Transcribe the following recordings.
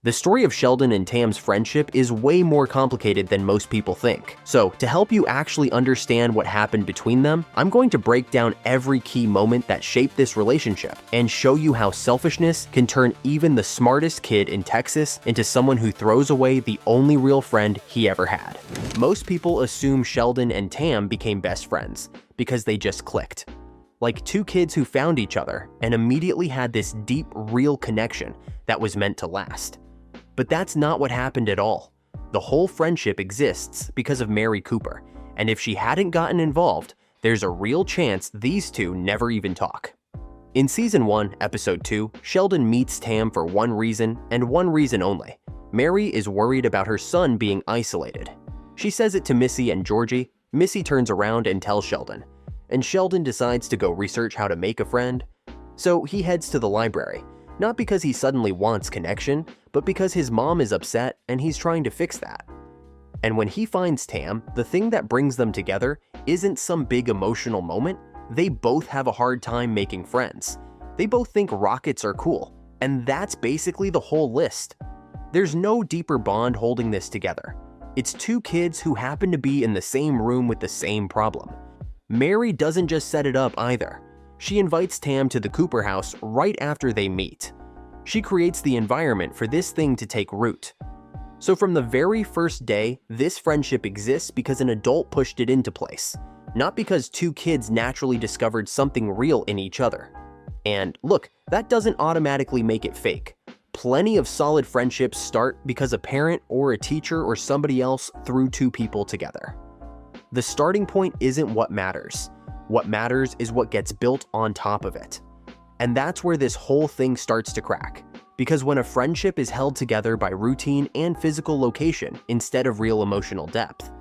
The story of Sheldon and Tam's friendship is way more complicated than most people think. So, to help you actually understand what happened between them, I'm going to break down every key moment that shaped this relationship and show you how selfishness can turn even the smartest kid in Texas into someone who throws away the only real friend he ever had. Most people assume Sheldon and Tam became best friends because they just clicked. Like two kids who found each other and immediately had this deep, real connection that was meant to last. But that's not what happened at all. The whole friendship exists because of Mary Cooper, and if she hadn't gotten involved, there's a real chance these two never even talk. In Season 1, Episode 2, Sheldon meets Tam for one reason and one reason only. Mary is worried about her son being isolated. She says it to Missy and Georgie. Missy turns around and tells Sheldon, and Sheldon decides to go research how to make a friend. So he heads to the library, not because he suddenly wants connection, but because his mom is upset and he's trying to fix that. And when he finds Tam, the thing that brings them together isn't some big emotional moment. They both have a hard time making friends. They both think rockets are cool, and that's basically the whole list. There's no deeper bond holding this together. It's two kids who happen to be in the same room with the same problem. Mary doesn't just set it up either. She invites Tam to the Cooper house right after they meet. She creates the environment for this thing to take root. So from the very first day, this friendship exists because an adult pushed it into place, not because two kids naturally discovered something real in each other. And look, that doesn't automatically make it fake. Plenty of solid friendships start because a parent or a teacher or somebody else threw two people together. The starting point isn't what matters. What matters is what gets built on top of it. And that's where this whole thing starts to crack. Because when a friendship is held together by routine and physical location instead of real emotional depth,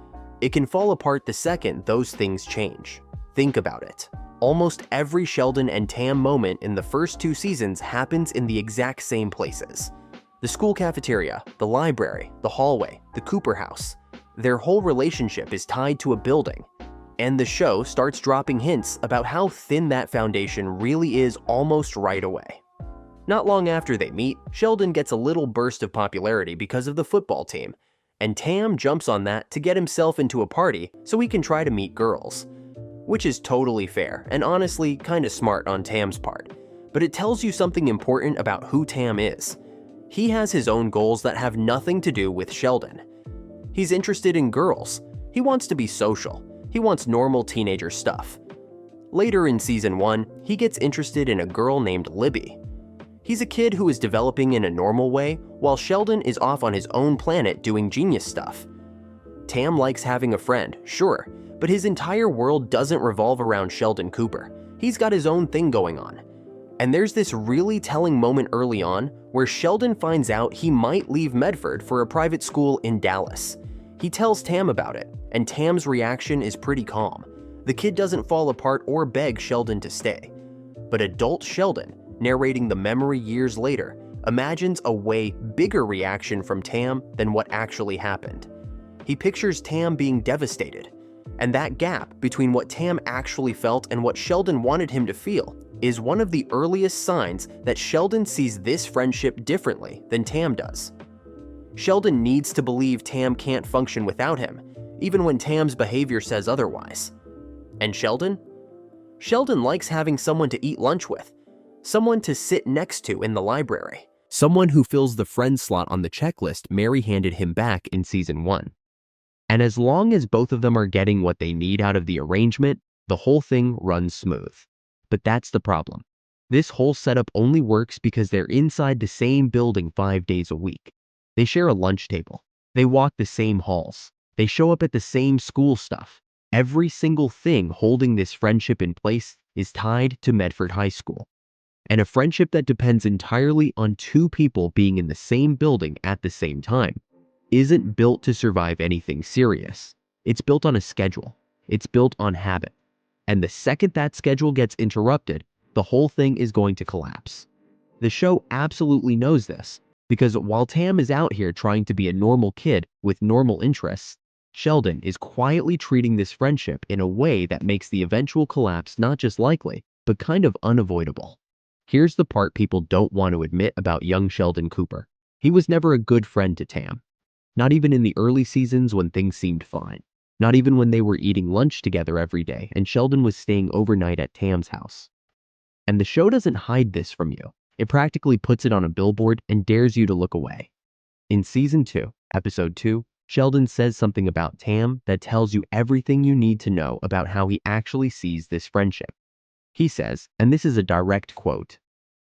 it can fall apart the second those things change. Think about it. Almost every Sheldon and Tam moment in the first two seasons happens in the exact same places. The school cafeteria, the library, the hallway, the Cooper house. Their whole relationship is tied to a building. And the show starts dropping hints about how thin that foundation really is almost right away. Not long after they meet, Sheldon gets a little burst of popularity because of the football team, and Tam jumps on that to get himself into a party so he can try to meet girls. Which is totally fair and honestly kinda smart on Tam's part, but it tells you something important about who Tam is. He has his own goals that have nothing to do with Sheldon. He's interested in girls. He wants to be social. He wants normal teenager stuff. Later in Season 1, he gets interested in a girl named Libby. He's a kid who is developing in a normal way, while Sheldon is off on his own planet doing genius stuff. Tam likes having a friend, sure, but his entire world doesn't revolve around Sheldon Cooper. He's got his own thing going on. And there's this really telling moment early on where Sheldon finds out he might leave Medford for a private school in Dallas. He tells Tam about it, and Tam's reaction is pretty calm. The kid doesn't fall apart or beg Sheldon to stay. But adult Sheldon, narrating the memory years later, imagines a way bigger reaction from Tam than what actually happened. He pictures Tam being devastated, and that gap between what Tam actually felt and what Sheldon wanted him to feel is one of the earliest signs that Sheldon sees this friendship differently than Tam does. Sheldon needs to believe Tam can't function without him, even when Tam's behavior says otherwise. And Sheldon? Sheldon likes having someone to eat lunch with, someone to sit next to in the library, someone who fills the friend slot on the checklist Mary handed him back in Season 1. And as long as both of them are getting what they need out of the arrangement, the whole thing runs smooth. But that's the problem. This whole setup only works because they're inside the same building 5 days a week. They share a lunch table. They walk the same halls. They show up at the same school stuff. Every single thing holding this friendship in place is tied to Medford High School. And a friendship that depends entirely on two people being in the same building at the same time isn't built to survive anything serious. It's built on a schedule. It's built on habit. And the second that schedule gets interrupted, the whole thing is going to collapse. The show absolutely knows this, because while Tam is out here trying to be a normal kid with normal interests, Sheldon is quietly treating this friendship in a way that makes the eventual collapse not just likely, but kind of unavoidable. Here's the part people don't want to admit about young Sheldon Cooper. He was never a good friend to Tam. Not even in the early seasons when things seemed fine. Not even when they were eating lunch together every day and Sheldon was staying overnight at Tam's house. And the show doesn't hide this from you. It practically puts it on a billboard and dares you to look away. In Season 2, Episode 2, Sheldon says something about Tam that tells you everything you need to know about how he actually sees this friendship. He says, and this is a direct quote,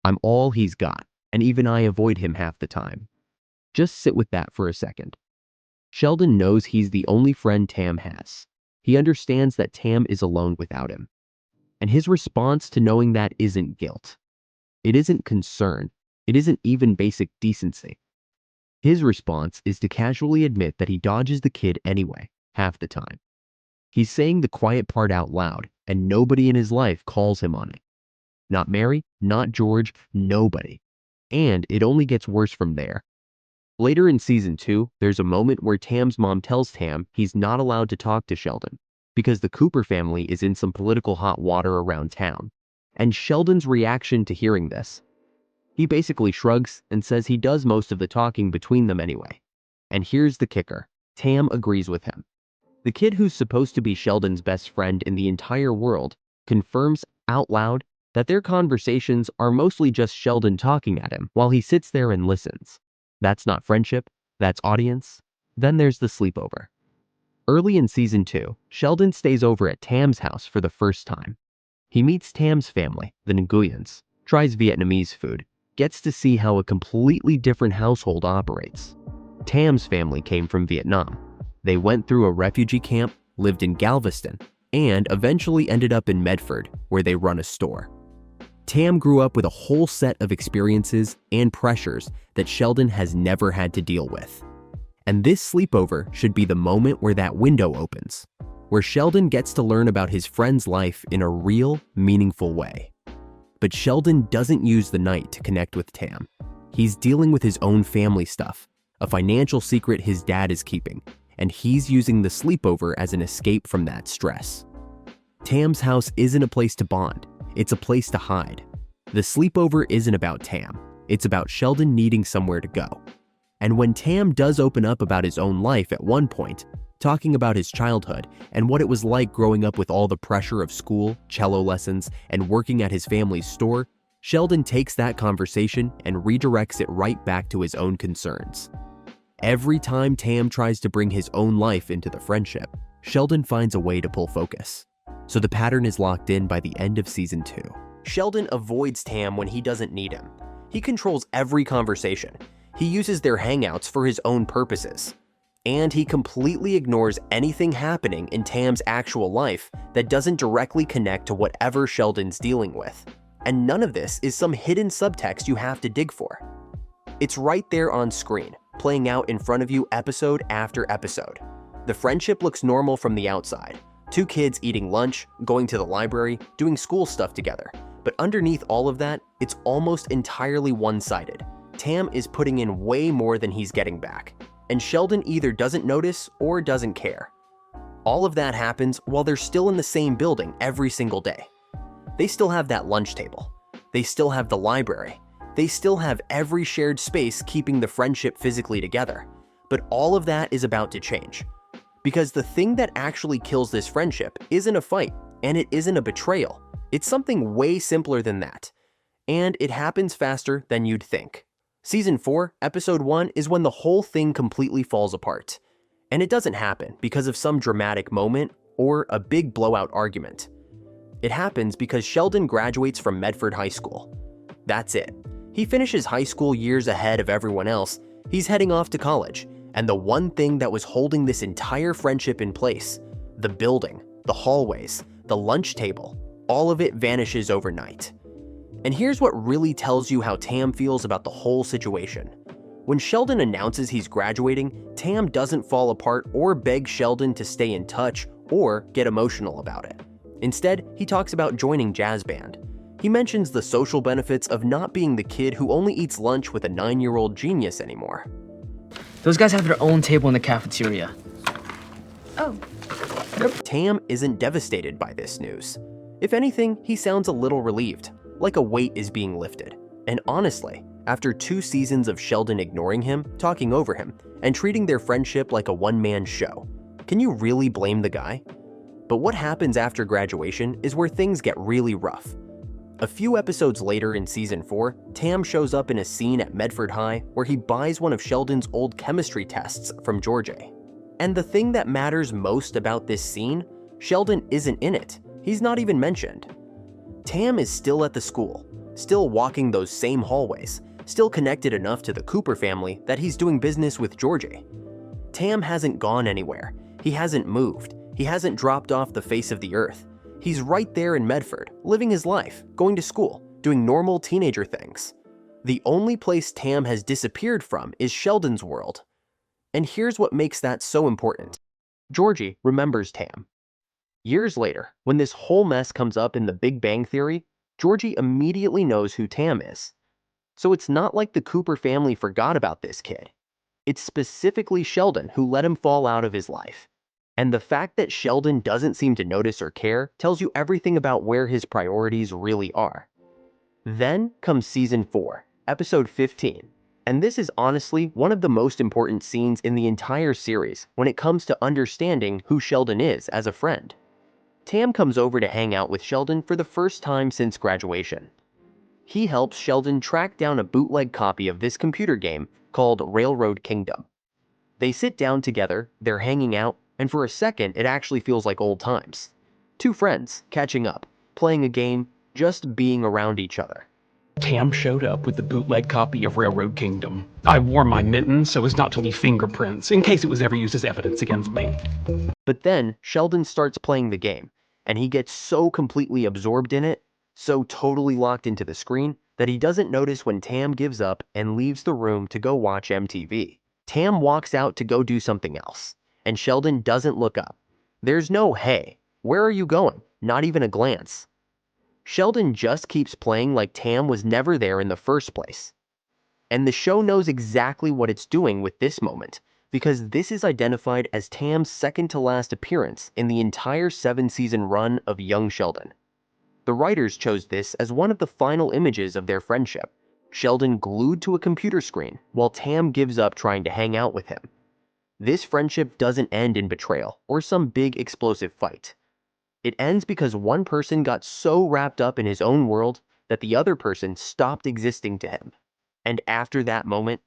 "I'm all he's got, and even I avoid him half the time." Just sit with that for a second. Sheldon knows he's the only friend Tam has. He understands that Tam is alone without him. And his response to knowing that isn't guilt. It isn't concern. It isn't even basic decency. His response is to casually admit that he dodges the kid anyway, half the time. He's saying the quiet part out loud, and nobody in his life calls him on it. Not Mary, not George, nobody. And it only gets worse from there. Later in Season 2, there's a moment where Tam's mom tells Tam he's not allowed to talk to Sheldon because the Cooper family is in some political hot water around town. And Sheldon's reaction to hearing this? He basically shrugs and says he does most of the talking between them anyway. And here's the kicker. Tam agrees with him. The kid who's supposed to be Sheldon's best friend in the entire world confirms out loud that their conversations are mostly just Sheldon talking at him while he sits there and listens. That's not friendship, that's audience. Then there's the sleepover. Early in Season 2, Sheldon stays over at Tam's house for the first time. He meets Tam's family, the Nguyens, tries Vietnamese food, gets to see how a completely different household operates. Tam's family came from Vietnam. They went through a refugee camp, lived in Galveston, and eventually ended up in Medford, where they run a store. Tam grew up with a whole set of experiences and pressures that Sheldon has never had to deal with. And this sleepover should be the moment where that window opens, where Sheldon gets to learn about his friend's life in a real, meaningful way. But Sheldon doesn't use the night to connect with Tam. He's dealing with his own family stuff, a financial secret his dad is keeping, and he's using the sleepover as an escape from that stress. Tam's house isn't a place to bond, it's a place to hide. The sleepover isn't about Tam, it's about Sheldon needing somewhere to go. And when Tam does open up about his own life at one point, talking about his childhood and what it was like growing up with all the pressure of school, cello lessons, and working at his family's store, Sheldon takes that conversation and redirects it right back to his own concerns. Every time Tam tries to bring his own life into the friendship, Sheldon finds a way to pull focus. So the pattern is locked in by the end of Season 2. Sheldon avoids Tam when he doesn't need him. He controls every conversation. He uses their hangouts for his own purposes. And he completely ignores anything happening in Tam's actual life that doesn't directly connect to whatever Sheldon's dealing with. And none of this is some hidden subtext you have to dig for. It's right there on screen, playing out in front of you episode after episode. The friendship looks normal from the outside. Two kids eating lunch, going to the library, doing school stuff together. But underneath all of that, it's almost entirely one-sided. Tam is putting in way more than he's getting back. And Sheldon either doesn't notice or doesn't care. All of that happens while they're still in the same building every single day. They still have that lunch table. They still have the library. They still have every shared space keeping the friendship physically together. But all of that is about to change. Because the thing that actually kills this friendship isn't a fight, and it isn't a betrayal. It's something way simpler than that. And it happens faster than you'd think. Season 4, Episode 1 is when the whole thing completely falls apart. And it doesn't happen because of some dramatic moment or a big blowout argument. It happens because Sheldon graduates from Medford High School. That's it. He finishes high school years ahead of everyone else. He's heading off to college. And the one thing that was holding this entire friendship in place, the building, the hallways, the lunch table, all of it vanishes overnight. And here's what really tells you how Tam feels about the whole situation. When Sheldon announces he's graduating, Tam doesn't fall apart or beg Sheldon to stay in touch or get emotional about it. Instead, he talks about joining jazz band. He mentions the social benefits of not being the kid who only eats lunch with a 9-year-old genius anymore. Those guys have their own table in the cafeteria. Oh. Tam isn't devastated by this news. If anything, he sounds a little relieved, like a weight is being lifted. And honestly, after 2 seasons of Sheldon ignoring him, talking over him, and treating their friendship like a one-man show. Can you really blame the guy? But what happens after graduation is where things get really rough. A few episodes later in season 4, Tam shows up in a scene at Medford High where he buys one of Sheldon's old chemistry tests from George. And the thing that matters most about this scene, Sheldon isn't in it. He's not even mentioned. Tam is still at the school, still walking those same hallways, still connected enough to the Cooper family that he's doing business with George. Tam hasn't gone anywhere. He hasn't moved. He hasn't dropped off the face of the earth. He's right there in Medford, living his life, going to school, doing normal teenager things. The only place Tam has disappeared from is Sheldon's world. And here's what makes that so important. Georgie remembers Tam. Years later, when this whole mess comes up in the Big Bang Theory, Georgie immediately knows who Tam is. So it's not like the Cooper family forgot about this kid. It's specifically Sheldon who let him fall out of his life. And the fact that Sheldon doesn't seem to notice or care tells you everything about where his priorities really are. Then comes season 4, episode 15. And this is honestly one of the most important scenes in the entire series when it comes to understanding who Sheldon is as a friend. Tam comes over to hang out with Sheldon for the first time since graduation. He helps Sheldon track down a bootleg copy of this computer game called Railroad Kingdom. They sit down together, they're hanging out, and for a second it actually feels like old times. 2 friends, catching up, playing a game, just being around each other. Tam showed up with the bootleg copy of Railroad Kingdom. I wore my mittens so as not to leave fingerprints, in case it was ever used as evidence against me. But then Sheldon starts playing the game, and he gets so completely absorbed in it, so totally locked into the screen, that he doesn't notice when Tam gives up and leaves the room to go watch MTV. Tam walks out to go do something else, and Sheldon doesn't look up. There's no, "Hey, where are you going?" Not even a glance. Sheldon just keeps playing like Tam was never there in the first place. And the show knows exactly what it's doing with this moment, because this is identified as Tam's second to last appearance in the entire 7-season run of Young Sheldon. The writers chose this as one of the final images of their friendship, Sheldon glued to a computer screen while Tam gives up trying to hang out with him. This friendship doesn't end in betrayal or some big explosive fight. It ends because one person got so wrapped up in his own world that the other person stopped existing to him. And after that moment,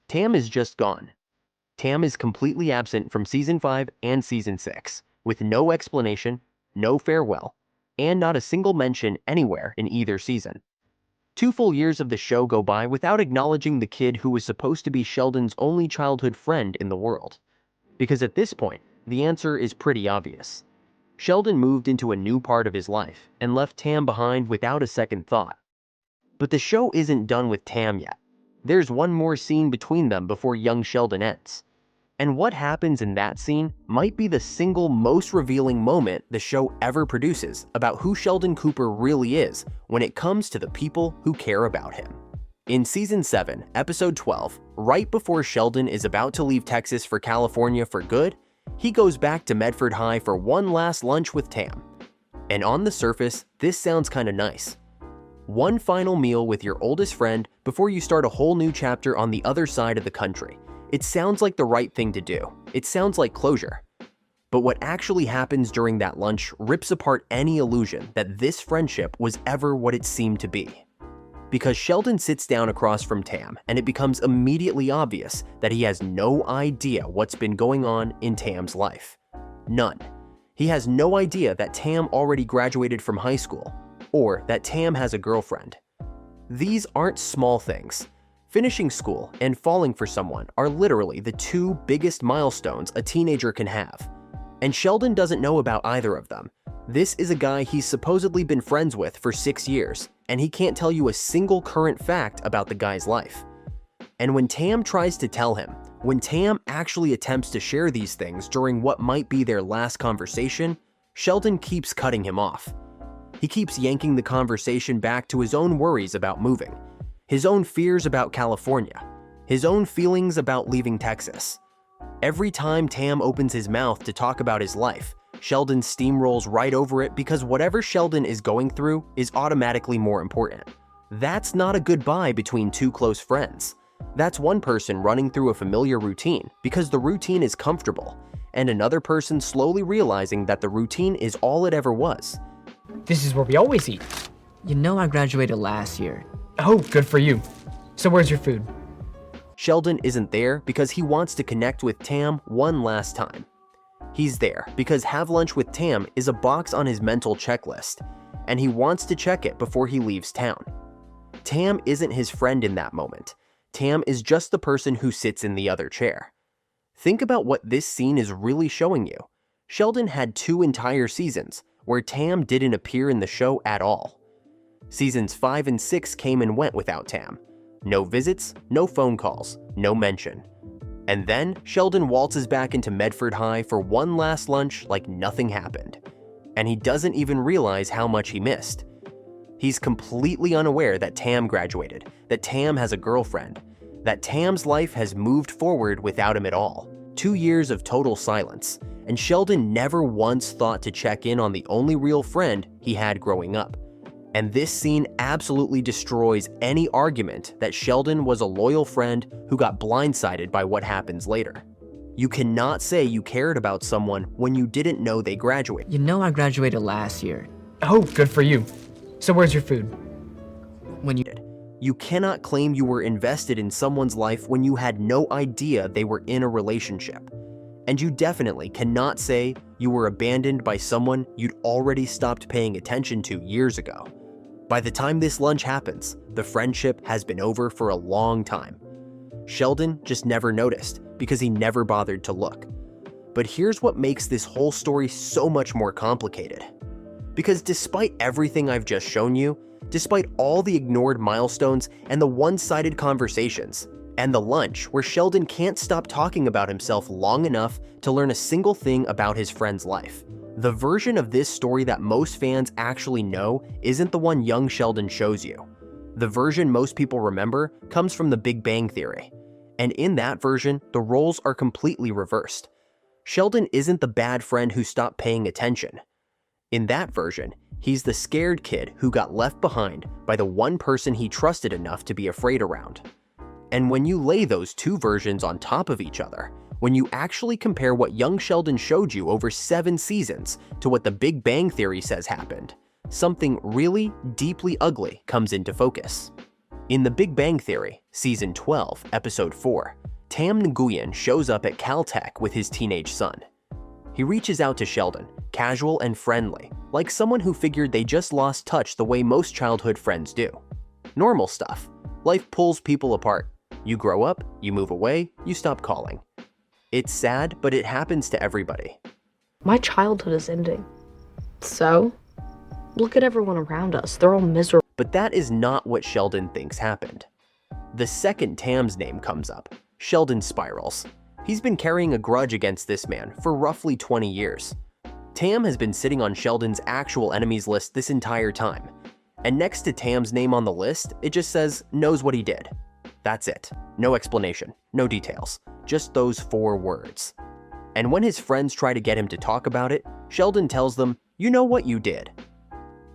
Tam is just gone. Tam is completely absent from season 5 and season 6, with no explanation, no farewell, and not a single mention anywhere in either season. 2 full years of the show go by without acknowledging the kid who was supposed to be Sheldon's only childhood friend in the world. Because at this point, the answer is pretty obvious. Sheldon moved into a new part of his life and left Tam behind without a second thought. But the show isn't done with Tam yet. There's one more scene between them before Young Sheldon ends. And what happens in that scene might be the single most revealing moment the show ever produces about who Sheldon Cooper really is when it comes to the people who care about him. In season 7, episode 12, right before Sheldon is about to leave Texas for California for good, he goes back to Medford High for one last lunch with Tam. And on the surface, this sounds kinda nice. One final meal with your oldest friend before you start a whole new chapter on the other side of the country. It sounds like the right thing to do. It sounds like closure. But what actually happens during that lunch rips apart any illusion that this friendship was ever what it seemed to be. Because Sheldon sits down across from Tam, and it becomes immediately obvious that he has no idea what's been going on in Tam's life. None. He has no idea that Tam already graduated from high school, or that Tam has a girlfriend. These aren't small things. Finishing school and falling for someone are literally the 2 biggest milestones a teenager can have. And Sheldon doesn't know about either of them. This is a guy he's supposedly been friends with for 6 years, and he can't tell you a single current fact about the guy's life. And when Tam tries to tell him, when Tam actually attempts to share these things during what might be their last conversation, Sheldon keeps cutting him off. He keeps yanking the conversation back to his own worries about moving, his own fears about California, his own feelings about leaving Texas. Every time Tam opens his mouth to talk about his life, Sheldon steamrolls right over it because whatever Sheldon is going through is automatically more important. That's not a goodbye between two close friends. That's one person running through a familiar routine because the routine is comfortable, and another person slowly realizing that the routine is all it ever was. This is where we always eat. You know I graduated last year. Oh, good for you. So where's your food? Sheldon isn't there because he wants to connect with Tam one last time. He's there because have lunch with Tam is a box on his mental checklist, and he wants to check it before he leaves town. Tam isn't his friend in that moment. Tam is just the person who sits in the other chair. Think about what this scene is really showing you. Sheldon had 2 entire seasons where Tam didn't appear in the show at all. Seasons 5 and 6 came and went without Tam. No visits, no phone calls, no mention. And then Sheldon waltzes back into Medford High for one last lunch like nothing happened. And he doesn't even realize how much he missed. He's completely unaware that Tam graduated, that Tam has a girlfriend, that Tam's life has moved forward without him at all. 2 years of total silence, and Sheldon never once thought to check in on the only real friend he had growing up. And this scene absolutely destroys any argument that Sheldon was a loyal friend who got blindsided by what happens later. You cannot say you cared about someone when you didn't know they graduated. You know I graduated last year. Oh, good for you. So where's your food? When you You cannot claim you were invested in someone's life when you had no idea they were in a relationship. And you definitely cannot say you were abandoned by someone you'd already stopped paying attention to years ago. By the time this lunch happens, the friendship has been over for a long time. Sheldon just never noticed because he never bothered to look. But here's what makes this whole story so much more complicated. Because despite everything I've just shown you, despite all the ignored milestones and the one-sided conversations, and the lunch where Sheldon can't stop talking about himself long enough to learn a single thing about his friend's life, the version of this story that most fans actually know isn't the one young Sheldon shows you. The version most people remember comes from The Big Bang Theory, and in that version, the roles are completely reversed. Sheldon isn't the bad friend who stopped paying attention. In that version, he's the scared kid who got left behind by the one person he trusted enough to be afraid around. And when you lay those 2 versions on top of each other, when you actually compare what young Sheldon showed you over 7 seasons to what The Big Bang Theory says happened, something really deeply ugly comes into focus. In The Big Bang Theory, Season 12, Episode 4, Tam Nguyen shows up at Caltech with his teenage son. He reaches out to Sheldon, casual and friendly, like someone who figured they just lost touch the way most childhood friends do. Normal stuff. Life pulls people apart. You grow up, you move away, you stop calling. It's sad, but it happens to everybody. My childhood is ending. So, look at everyone around us. They're all miserable. But that is not what Sheldon thinks happened. The second Tam's name comes up, Sheldon spirals. He's been carrying a grudge against this man for roughly 20 years. Tam has been sitting on Sheldon's actual enemies list this entire time. And next to Tam's name on the list, it just says, knows what he did. That's it. No explanation, no details, just those 4 words. And when his friends try to get him to talk about it, Sheldon tells them, you know what you did.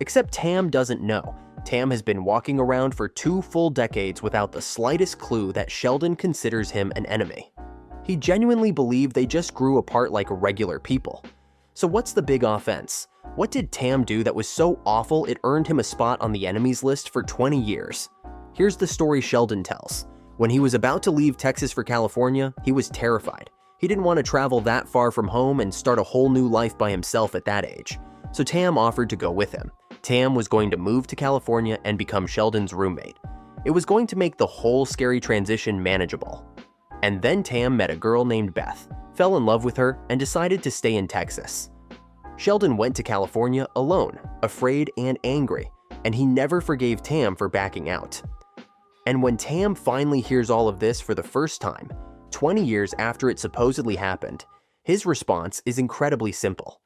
Except Tam doesn't know. Tam has been walking around for 2 full decades without the slightest clue that Sheldon considers him an enemy. He genuinely believed they just grew apart like regular people. So what's the big offense? What did Tam do that was so awful it earned him a spot on the enemies list for 20 years? Here's the story Sheldon tells. When he was about to leave Texas for California, he was terrified. He didn't want to travel that far from home and start a whole new life by himself at that age. So Tam offered to go with him. Tam was going to move to California and become Sheldon's roommate. It was going to make the whole scary transition manageable. And then Tam met a girl named Beth, fell in love with her, and decided to stay in Texas. Sheldon went to California alone, afraid and angry, and he never forgave Tam for backing out. And when Tam finally hears all of this for the first time, 20 years after it supposedly happened, his response is incredibly simple.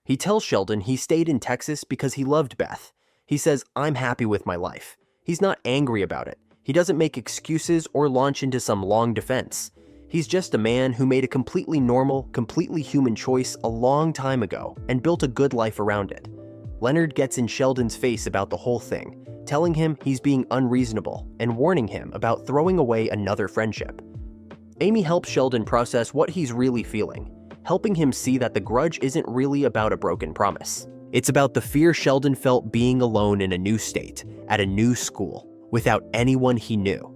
He tells Sheldon he stayed in Texas because he loved Beth. He says, I'm happy with my life. He's not angry about it. He doesn't make excuses or launch into some long defense. He's just a man who made a completely normal, completely human choice a long time ago and built a good life around it. Leonard gets in Sheldon's face about the whole thing, telling him he's being unreasonable and warning him about throwing away another friendship. Amy helps Sheldon process what he's really feeling, helping him see that the grudge isn't really about a broken promise. It's about the fear Sheldon felt being alone in a new state, at a new school, without anyone he knew.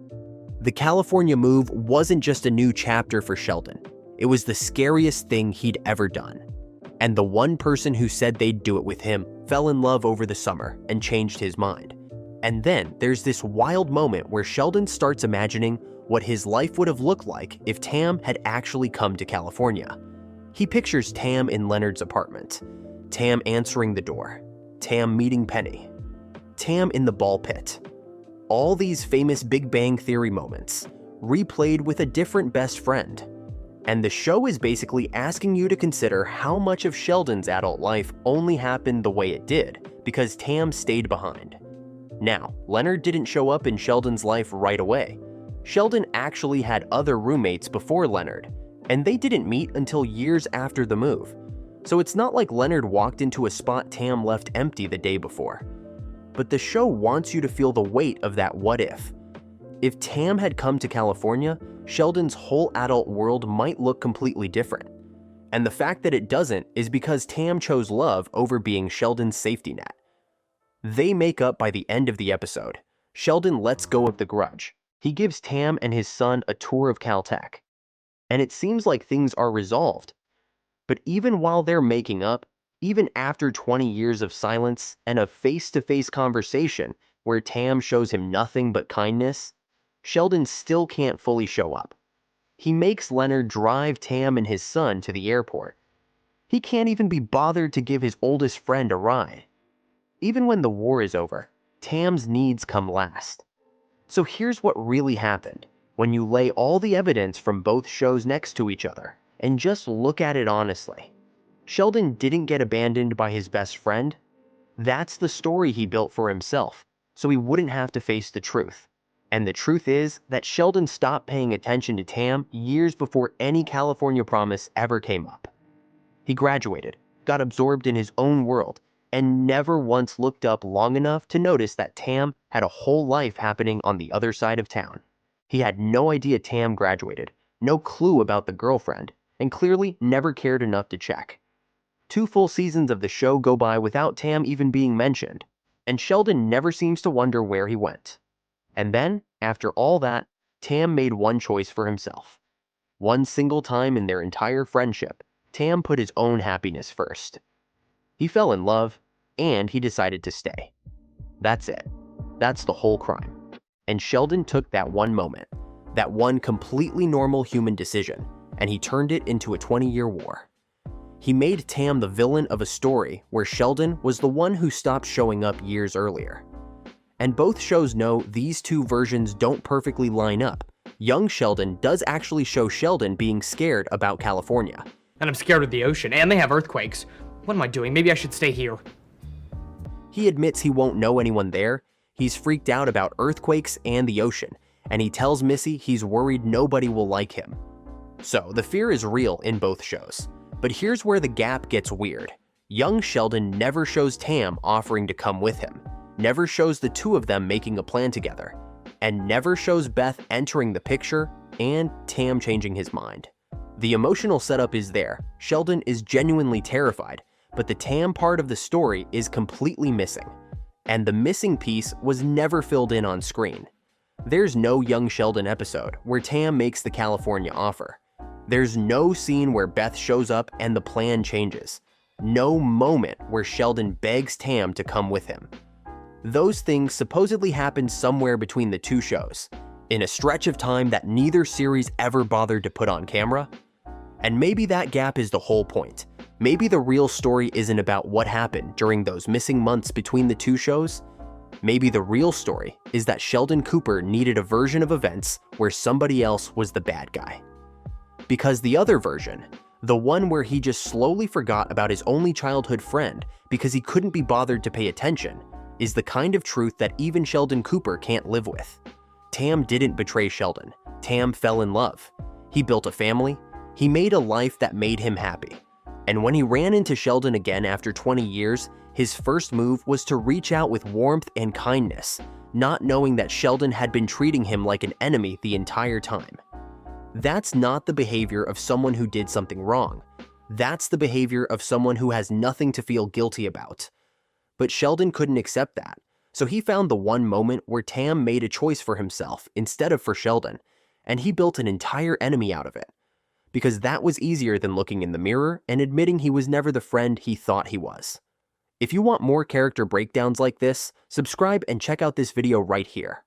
The California move wasn't just a new chapter for Sheldon. It was the scariest thing he'd ever done. And the one person who said they'd do it with him fell in love over the summer and changed his mind. And then there's this wild moment where Sheldon starts imagining what his life would have looked like if Tam had actually come to California. He pictures Tam in Leonard's apartment, Tam answering the door, Tam meeting Penny, Tam in the ball pit. All these famous Big Bang Theory moments, replayed with a different best friend. And the show is basically asking you to consider how much of Sheldon's adult life only happened the way it did because Tam stayed behind. Now, Leonard didn't show up in Sheldon's life right away. Sheldon actually had other roommates before Leonard, and they didn't meet until years after the move. So it's not like Leonard walked into a spot Tam left empty the day before. But the show wants you to feel the weight of that what if. If Tam had come to California, Sheldon's whole adult world might look completely different. And the fact that it doesn't is because Tam chose love over being Sheldon's safety net. They make up by the end of the episode. Sheldon lets go of the grudge. He gives Tam and his son a tour of Caltech. And it seems like things are resolved. But even while they're making up, even after 20 years of silence and a face-to-face conversation where Tam shows him nothing but kindness, Sheldon still can't fully show up. He makes Leonard drive Tam and his son to the airport. He can't even be bothered to give his oldest friend a ride. Even when the war is over, Tam's needs come last. So here's what really happened when you lay all the evidence from both shows next to each other and just look at it honestly. Sheldon didn't get abandoned by his best friend. That's the story he built for himself, so he wouldn't have to face the truth. And the truth is that Sheldon stopped paying attention to Tam years before any California promise ever came up. He graduated, got absorbed in his own world, and never once looked up long enough to notice that Tam had a whole life happening on the other side of town. He had no idea Tam graduated, no clue about the girlfriend, and clearly never cared enough to check. 2 full seasons of the show go by without Tam even being mentioned, and Sheldon never seems to wonder where he went. And then, after all that, Tam made one choice for himself. One single time in their entire friendship, Tam put his own happiness first. He fell in love, and he decided to stay. That's it. That's the whole crime. And Sheldon took that one moment, that one completely normal human decision, and he turned it into a 20-year war. He made Tam the villain of a story where Sheldon was the one who stopped showing up years earlier. And both shows know these two versions don't perfectly line up. Young Sheldon does actually show Sheldon being scared about California. And I'm scared of the ocean, and they have earthquakes. What am I doing? Maybe I should stay here. He admits he won't know anyone there. He's freaked out about earthquakes and the ocean, and he tells Missy he's worried nobody will like him. So the fear is real in both shows. But here's where the gap gets weird. Young Sheldon never shows Tam offering to come with him, never shows the two of them making a plan together, and never shows Beth entering the picture and Tam changing his mind. The emotional setup is there. Sheldon is genuinely terrified, but the Tam part of the story is completely missing. And the missing piece was never filled in on screen. There's no Young Sheldon episode where Tam makes the California offer. There's no scene where Beth shows up and the plan changes. No moment where Sheldon begs Tam to come with him. Those things supposedly happened somewhere between the two shows, in a stretch of time that neither series ever bothered to put on camera. And maybe that gap is the whole point. Maybe the real story isn't about what happened during those missing months between the two shows. Maybe the real story is that Sheldon Cooper needed a version of events where somebody else was the bad guy. Because the other version, the one where he just slowly forgot about his only childhood friend because he couldn't be bothered to pay attention, is the kind of truth that even Sheldon Cooper can't live with. Tam didn't betray Sheldon. Tam fell in love. He built a family. He made a life that made him happy. And when he ran into Sheldon again after 20 years, His first move was to reach out with warmth and kindness, not knowing that Sheldon had been treating him like an enemy the entire time. That's not the behavior of someone who did something wrong. That's the behavior of someone who has nothing to feel guilty about. But Sheldon couldn't accept that, so he found the one moment where Tam made a choice for himself instead of for Sheldon, and he built an entire enemy out of it. Because that was easier than looking in the mirror and admitting he was never the friend he thought he was. If you want more character breakdowns like this, subscribe and check out this video right here.